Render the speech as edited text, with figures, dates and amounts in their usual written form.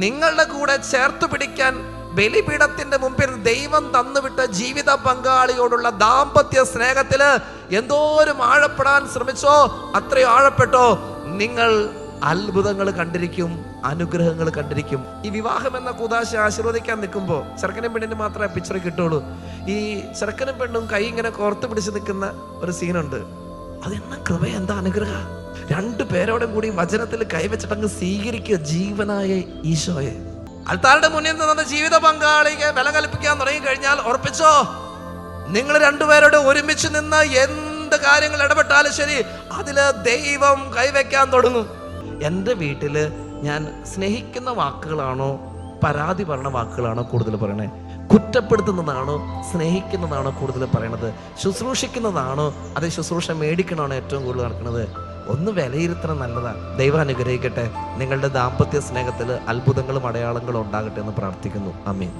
നിങ്ങളുടെ കൂടെ ചേർത്ത് പിടിക്കാൻ ബലിപീഠത്തിന്റെ മുമ്പിൽ ദൈവം തന്നുവിട്ട ജീവിത പങ്കാളിയോടുള്ള ദാമ്പത്യ സ്നേഹത്തില് എന്തോരം ആഴപ്പെടാൻ ശ്രമിച്ചോ അത്രയും ആഴപ്പെട്ടോ, നിങ്ങൾ അത്ഭുതങ്ങൾ കണ്ടിരിക്കും, അനുഗ്രഹങ്ങൾ കണ്ടിരിക്കും. ഈ വിവാഹം എന്ന കൂദാശ ആശീർവദിക്കാൻ നിൽക്കുമ്പോൾ ചെറുക്കനും പെണ്ണിന് മാത്രമേ പിക്ചർ കിട്ടുള്ളൂ. ഈ ചെറുക്കനും പെണ്ണും കൈ ഇങ്ങനെ കോർത്ത് പിടിച്ച് നിൽക്കുന്ന ഒരു സീനുണ്ട്. അതെന്നാ കൃപ, എന്താ അനുഗ്രഹ! രണ്ടു പേരോടും കൂടി വചനത്തിൽ കൈവച്ചിട്ടങ്ങ് സ്വീകരിക്കുക ജീവനായ ഈശോയെ. അൽത്താരുടെ മുന്നിൽ നിന്ന് ജീവിത പങ്കാളിക്ക് വില കൽപ്പിക്കാൻ തുടങ്ങി കഴിഞ്ഞാൽ ഉറപ്പിച്ചോ, നിങ്ങൾ രണ്ടുപേരോട് ഒരുമിച്ച് നിന്ന് എന്ത് കാര്യങ്ങൾ ഇടപെട്ടാലും ശരി, അതില് ദൈവം കൈവയ്ക്കാൻ തുടങ്ങും. എൻ്റെ വീട്ടില് ഞാൻ സ്നേഹിക്കുന്ന വാക്കുകളാണോ പരാതി പറഞ്ഞ വാക്കുകളാണോ കൂടുതൽ പറയണേ? കുറ്റപ്പെടുത്തുന്നതാണോ സ്നേഹിക്കുന്നതാണോ കൂടുതൽ പറയണത്? ശുശ്രൂഷിക്കുന്നതാണോ അത് ശുശ്രൂഷ മേടിക്കണമാണോ ഏറ്റവും കൂടുതൽ നടക്കുന്നത്? ഒന്ന് വിലയിരുത്തണം, നല്ലതാണ്. ദൈവം അനുഗ്രഹിക്കട്ടെ. നിങ്ങളുടെ ദാമ്പത്യ സ്നേഹത്തിൽ അത്ഭുതങ്ങളും അടയാളങ്ങളും ഉണ്ടാകട്ടെ എന്ന് പ്രാർത്ഥിക്കുന്നു. ആമേൻ.